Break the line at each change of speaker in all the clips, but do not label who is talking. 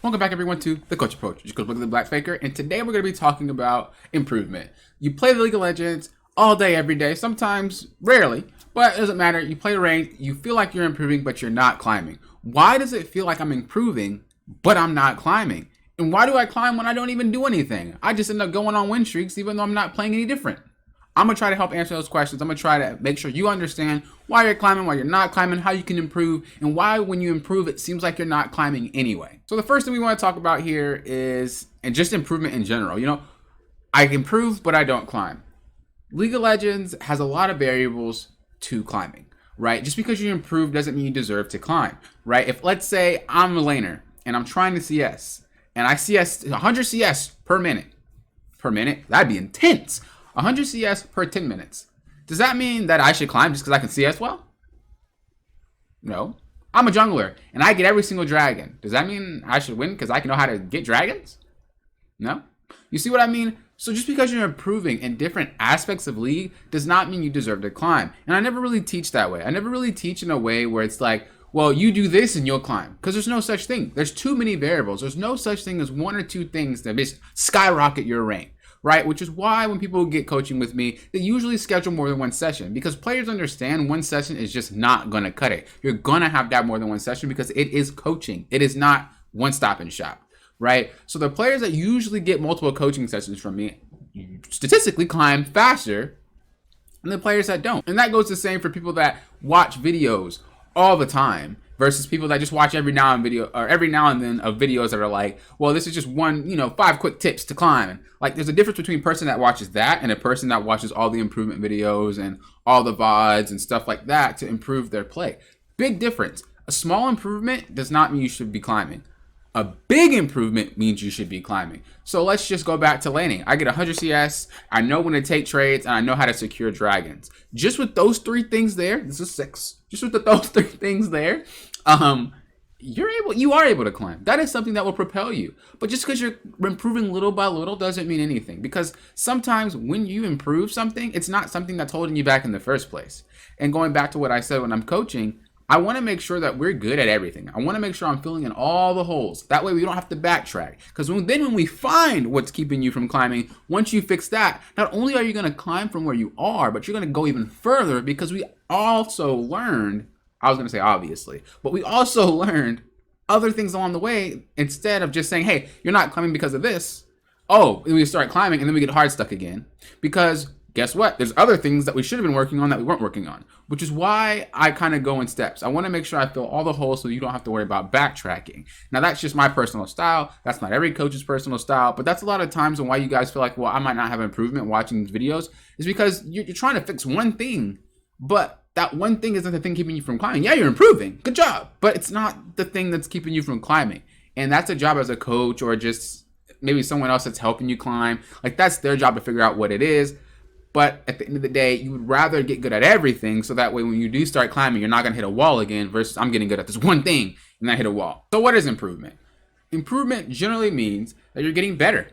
Welcome back, everyone, to The Coach Approach. Just look at the Black Faker, and today we're going to be talking about improvement. You play the League of Legends all day, every day, sometimes, rarely, but it doesn't matter. You play ranked, you feel like you're improving, but you're not climbing. Why does it feel like I'm improving, but I'm not climbing? And why do I climb when I don't even do anything? I just end up going on win streaks, even though I'm not playing any different. I'm going to try to help answer those questions. I'm going to try to make sure you understand why you're climbing, why you're not climbing, how you can improve, and why when you improve, it seems like you're not climbing anyway. So the first thing we want to talk about here is, and just improvement in general. You know, I improve, but I don't climb. League of Legends has a lot of variables to climbing, right? Just because you improve doesn't mean you deserve to climb, right? If, let's say, I'm a laner, and I'm trying to CS, and I CS 100 CS per minute, that'd be intense. 100 CS per 10 minutes. Does that mean that I should climb just because I can CS well? No. I'm a jungler, and I get every single dragon. Does that mean I should win because I can know how to get dragons? No. You see what I mean? So just because you're improving in different aspects of League does not mean you deserve to climb. And I never really teach that way. I never really teach in a way where it's like, well, you do this and you'll climb. Because there's no such thing. There's too many variables. There's no such thing as one or two things that just skyrocket your rank. Right? Which is why when people get coaching with me, they usually schedule more than one session because players understand one session is just not going to cut it. You're going to have to have more than one session because it is coaching. It is not one stop and shop, right? So the players that usually get multiple coaching sessions from me statistically climb faster than the players that don't. And that goes the same for people that watch videos all the time versus people that just watch every now and then of videos that are like, well, this is just one, 5 quick tips to climb. Like, there's a difference between a person that watches that and a person that watches all the improvement videos and all the VODs and stuff like that to improve their play. Big difference. A small improvement does not mean you should be climbing. A big improvement means you should be climbing. So let's just go back to laning. I get 100 CS, I know when to take trades, and I know how to secure dragons. Just with those 3 things there, this is 6. Just with those 3 things there, you are able to climb. That is something that will propel you. But just because you're improving little by little doesn't mean anything. Because sometimes when you improve something, it's not something that's holding you back in the first place. And going back to what I said when I'm coaching, I want to make sure that we're good at everything. I want to make sure I'm filling in all the holes. That way we don't have to backtrack. Because when we find what's keeping you from climbing, once you fix that, not only are you going to climb from where you are, but you're going to go even further because we also learned, I was going to say obviously, but we also learned other things along the way instead of just saying, hey, you're not climbing because of this. Oh, and we start climbing and then we get hard stuck again. Because guess what? There's other things that we should have been working on that we weren't working on, which is why I kind of go in steps. I want to make sure I fill all the holes so you don't have to worry about backtracking. Now, that's just my personal style. That's not every coach's personal style, but that's a lot of times and why you guys feel like, well, I might not have improvement watching these videos is because you're trying to fix one thing, but that one thing isn't the thing keeping you from climbing. Yeah, you're improving. Good job. But it's not the thing that's keeping you from climbing. And that's a job as a coach or just maybe someone else that's helping you climb. Like, that's their job to figure out what it is. But at the end of the day, you would rather get good at everything so that way when you do start climbing, you're not going to hit a wall again versus I'm getting good at this one thing and I hit a wall. So what is improvement? Improvement generally means that you're getting better.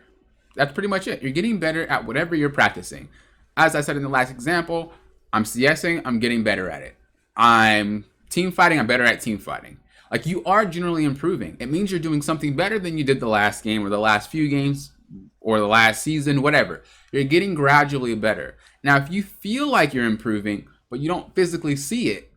That's pretty much it. You're getting better at whatever you're practicing. As I said in the last example, I'm CSing, I'm getting better at it. I'm team fighting, I'm better at team fighting. Like, you are generally improving. It means you're doing something better than you did the last game or the last few games or the last season, whatever. You're getting gradually better. Now, if you feel like you're improving, but you don't physically see it,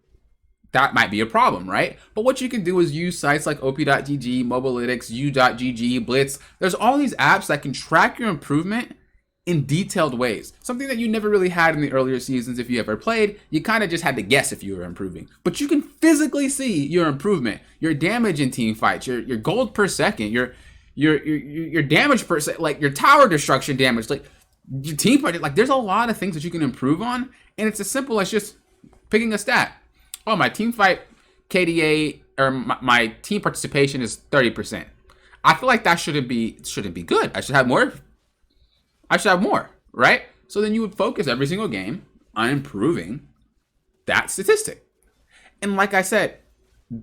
that might be a problem, right? But what you can do is use sites like op.gg, Mobalytics, u.gg, Blitz. There's all these apps that can track your improvement in detailed ways. Something that you never really had in the earlier seasons. If you ever played, you kind of just had to guess if you were improving. But you can physically see your improvement, your damage in team fights, your gold per second, your damage per second, like your tower destruction damage, like your team fight. Like, there's a lot of things that you can improve on, and it's as simple as just picking a stat. Oh, my team fight KDA or my team participation is 30%. I feel like that shouldn't be good. I should have more. Right? So then you would focus every single game on improving that statistic. And like I said,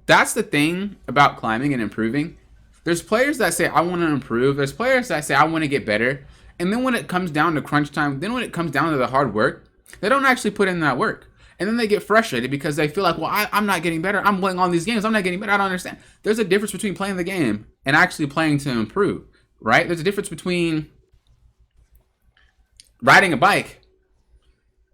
that's the thing about climbing and improving. There's players that say, I want to improve. There's players that say, I want to get better. And then when it comes down to crunch time, then when it comes down to the hard work, they don't actually put in that work. And then they get frustrated because they feel like, well, I'm not getting better. I'm playing all these games. I'm not getting better. I don't understand. There's a difference between playing the game and actually playing to improve, right? There's a difference between riding a bike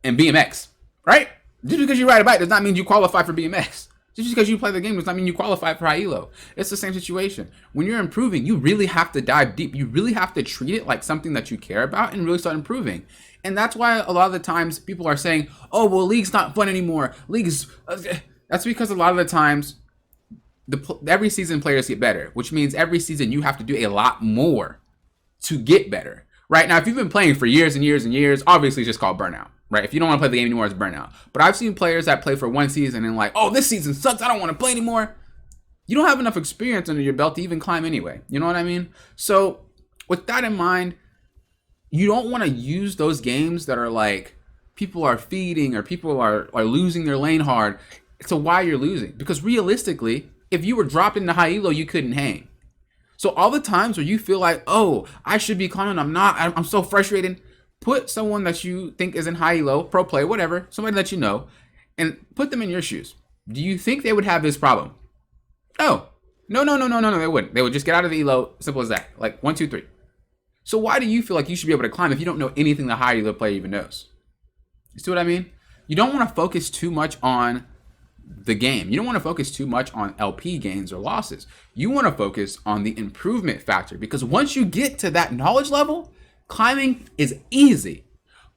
and BMX, right? Just because you ride a bike does not mean you qualify for BMX. Just because you play the game does not mean you qualify for high elo. It's the same situation. When you're improving, you really have to dive deep. You really have to treat it like something that you care about and really start improving. And that's why a lot of the times people are saying, oh, well, League's not fun anymore. League's... That's because a lot of the times, every season players get better, which means every season you have to do a lot more to get better. Right? Now, if you've been playing for years and years and years, obviously it's just called burnout. Right? If you don't want to play the game anymore, it's burnout. But I've seen players that play for one season and like, oh, this season sucks. I don't want to play anymore. You don't have enough experience under your belt to even climb anyway. You know what I mean? So with that in mind, you don't want to use those games that are like people are feeding or people are losing their lane hard to why you're losing. Because realistically, if you were dropped into high elo, you couldn't hang. So all the times where you feel like, oh, I should be climbing, I'm not, I'm so frustrated. Put someone that you think is in high elo, pro play, whatever, somebody that you know, and put them in your shoes. Do you think they would have this problem? No, they wouldn't. They would just get out of the elo, simple as that. Like 1, 2, 3. So why do you feel like you should be able to climb if you don't know anything the high elo player even knows? You see what I mean? You don't want to focus too much on the game. You don't want to focus too much on LP gains or losses. You want to focus on the improvement factor, because once you get to that knowledge level, climbing is easy.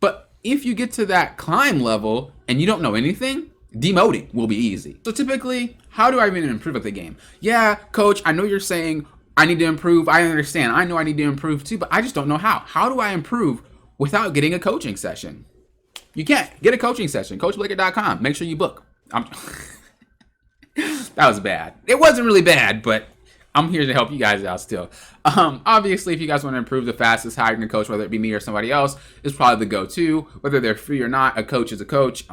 But if you get to that climb level and you don't know anything, demoting will be easy. So typically, how do I even improve at the game? Yeah, coach, I know you're saying I need to improve. I understand. I know I need to improve too, but I just don't know how. How do I improve without getting a coaching session? You can't. Get a coaching session. CoachBlaker.com. Make sure you book. That was bad. It wasn't really bad, but I'm here to help you guys out still. Obviously, if you guys want to improve, the fastest hiring a coach, whether it be me or somebody else, is probably the go-to. Whether they're free or not, a coach is a coach.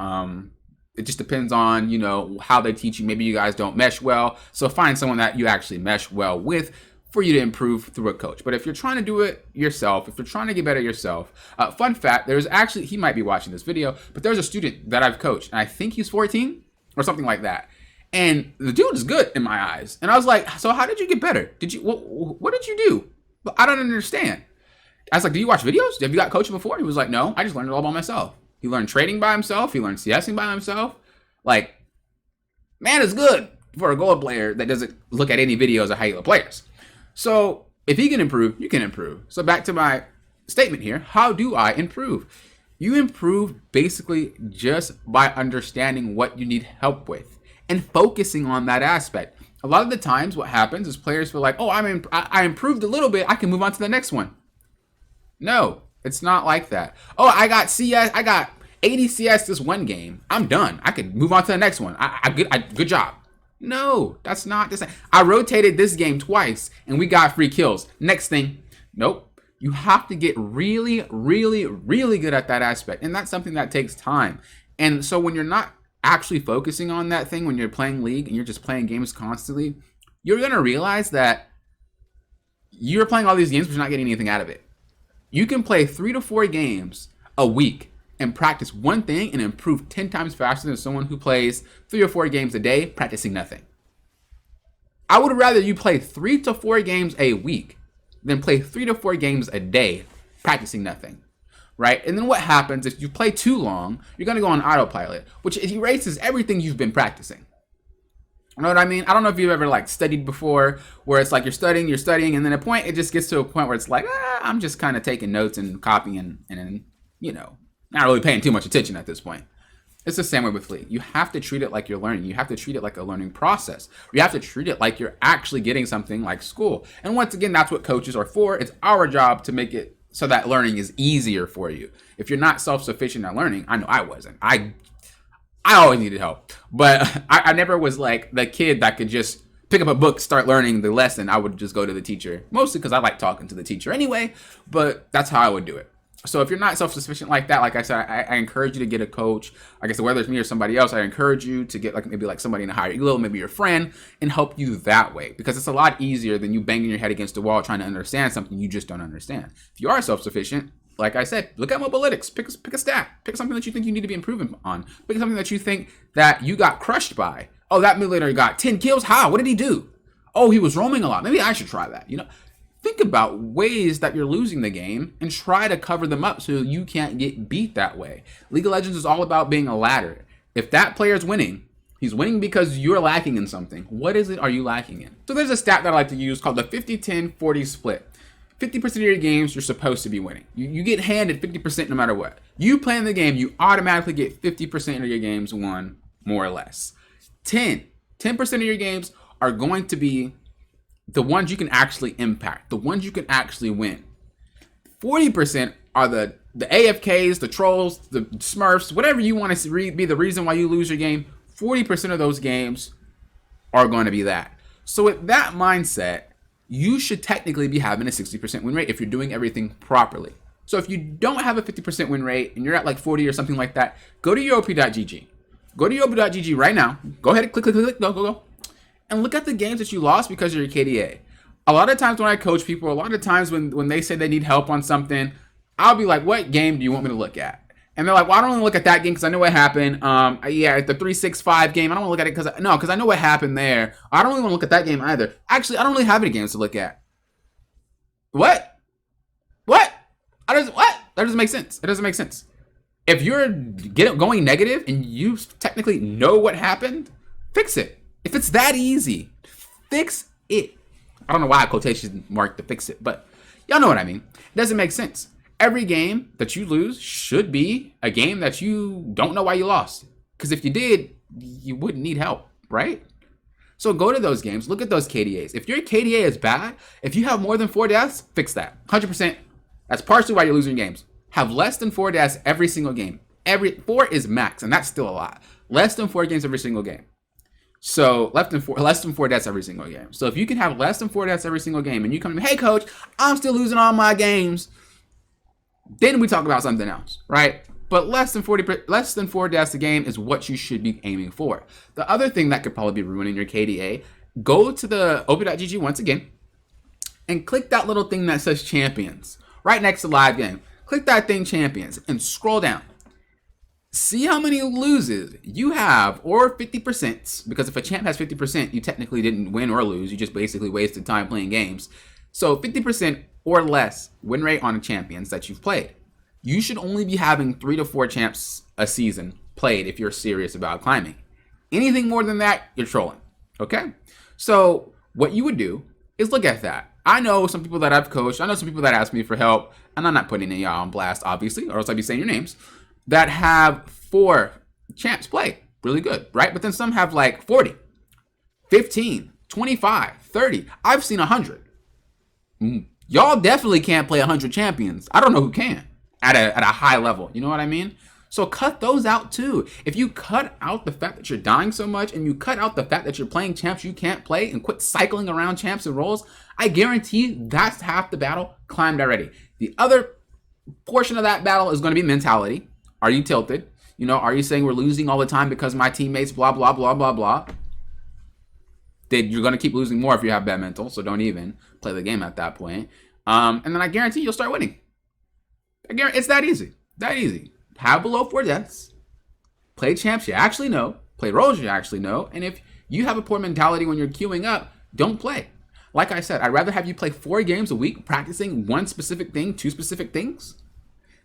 It just depends on, how they teach you. Maybe you guys don't mesh well. So find someone that you actually mesh well with for you to improve through a coach. But if you're trying to do it yourself, if you're trying to get better yourself, fun fact, he might be watching this video, but there's a student that I've coached, and I think he's 14 or something like that. And the dude is good in my eyes. And I was like, so how did you get better? What did you do? I don't understand. I was like, do you watch videos? Have you got coaching before? He was like, no, I just learned it all by myself. He learned trading by himself. He learned CSing by himself. Like, man is good for a gold player that doesn't look at any videos of high elo players. So if he can improve, you can improve. So back to my statement here. How do I improve? You improve basically just by understanding what you need help with and focusing on that aspect. A lot of the times what happens is players feel like, oh, I improved a little bit, I can move on to the next one. No, it's not like that. Oh, I got CS, I got 80 CS this one game. I'm done. I could move on to the next one. Good job. No, that's not the same. I rotated this game twice and we got free kills. Next thing, nope. You have to get really, really, really good at that aspect. And that's something that takes time. And so when you're not actually focusing on that thing, when you're playing League and you're just playing games constantly, you're going to realize that you're playing all these games but you're not getting anything out of it. You can play 3 to 4 games a week and practice one thing and improve 10 times faster than someone who plays 3 or 4 games a day practicing nothing. I would rather you play 3 to 4 games a week than play 3 to 4 games a day practicing nothing. Right? And then what happens if you play too long, you're going to go on autopilot, which erases everything you've been practicing. You know what I mean? I don't know if you've ever studied before, where it's like you're studying, and then it just gets to a point where it's like, I'm just kind of taking notes and copying and not really paying too much attention at this point. It's the same way with League. You have to treat it like you're learning. You have to treat it like a learning process. You have to treat it like you're actually getting something like school. And once again, that's what coaches are for. It's our job to make it so that learning is easier for you. If you're not self-sufficient at learning, I know I wasn't. I always needed help. But I never was like the kid that could just pick up a book, start learning the lesson. I would just go to the teacher. Mostly because I like talking to the teacher anyway. But that's how I would do it. So if you're not self-sufficient like that, like I said, I encourage you to get a coach. Like I said, whether it's me or somebody else, I encourage you to get maybe somebody in a higher elo, maybe your friend, and help you that way. Because it's a lot easier than you banging your head against the wall trying to understand something you just don't understand. If you are self-sufficient, like I said, look at Mobalytics. Pick a stat. Pick something that you think you need to be improving on. Pick something that you think that you got crushed by. Oh, that mid laner got 10 kills. How? What did he do? Oh, he was roaming a lot. Maybe I should try that. Think about ways that you're losing the game and try to cover them up so you can't get beat that way. League of Legends is all about being a ladder. If that player's winning, he's winning because you're lacking in something. What is it are you lacking in? So there's a stat that I like to use called the 50-10-40 split. 50% of your games you're supposed to be winning. You get handed 50% no matter what. You play in the game, you automatically get 50% of your games won, more or less. 10% of your games are going to be the ones you can actually impact, the ones you can actually win. 40% are the AFKs, the trolls, the smurfs, whatever you want to be the reason why you lose your game. 40% of those games are going to be that. So with that mindset, you should technically be having a 60% win rate if you're doing everything properly. So if you don't have a 50% win rate and you're at like 40 or something like that, go to yoop.gg. Go to yoop.gg right now. Go ahead and click, go. And look at the games that you lost because of your KDA. A lot of times when I coach people, a lot of times when they say they need help on something, I'll be like, what game do you want me to look at? And they're like, well, I don't want to look at that game because I know what happened. Yeah, the 3-6-5 game, I don't want to look at it because I know what happened there. I don't really want to look at that game either. Actually, I don't really have any games to look at. What? That doesn't make sense. It doesn't make sense. If you're going negative and you technically know what happened, fix it. If it's that easy, fix it. I don't know why I quotation marked to fix it, but y'all know what I mean. It doesn't make sense. Every game that you lose should be a game that you don't know why you lost. Because if you did, you wouldn't need help, right? So go to those games, look at those KDAs. If your KDA is bad, if you have more than 4 deaths, fix that. 100%. That's partially why you're losing games. Have less than 4 deaths every single game. 4 is max, and that's still a lot. Less than 4 games every single game. So less than 4 deaths every single game. So if you can have less than 4 deaths every single game, and you come to me, hey coach, I'm still losing all my games, then we talk about something else, right? But less than 4 deaths a game is what you should be aiming for. The other thing that could probably be ruining your KDA, go to the op.gg once again, and click that little thing that says champions right next to live game. Click that thing champions and scroll down. See how many loses you have, or 50%, because if a champ has 50%, you technically didn't win or lose. You just basically wasted time playing games. So 50% or less win rate on champions that you've played. You should only be having 3 to 4 champs a season played if you're serious about climbing. Anything more than that, you're trolling. Okay? So what you would do is look at that. I know some people that I've coached. I know some people that ask me for help, and I'm not putting any y'all on blast, obviously, or else I'd be saying your names, that have 4 champs play really good, right? But then some have like 40, 15, 25, 30. I've seen 100. Y'all definitely can't play 100 champions. I don't know who can at a high level. You know what I mean? So cut those out too. If you cut out the fact that you're dying so much, and you cut out the fact that you're playing champs you can't play, and quit cycling around champs and roles, I guarantee that's half the battle climbed already. The other portion of that battle is going to be mentality. Are you tilted? Are you saying we're losing all the time because my teammates blah, blah, blah, blah, blah? Then you're going to keep losing more if you have bad mental, so don't even play the game at that point. And then I guarantee you'll start winning. It's that easy. That easy. Have below 4 deaths. Play champs you actually know. Play roles you actually know. And if you have a poor mentality when you're queuing up, don't play. Like I said, I'd rather have you play 4 games a week practicing one specific thing, 2 specific things,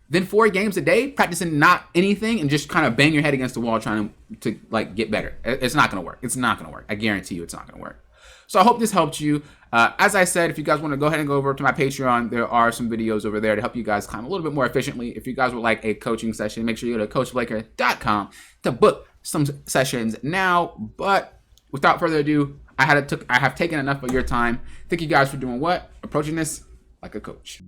than 4 games a day practicing not anything and just kind of bang your head against the wall trying to like get better. It's not going to work. It's not going to work. I guarantee you it's not going to work. So I hope this helped you. As I said, if you guys want to go ahead and go over to my Patreon, there are some videos over there to help you guys climb a little bit more efficiently. If you guys would like a coaching session, make sure you go to coachblaker.com to book some sessions now. But without further ado, I have taken enough of your time. Thank you guys for doing what? Approaching this like a coach.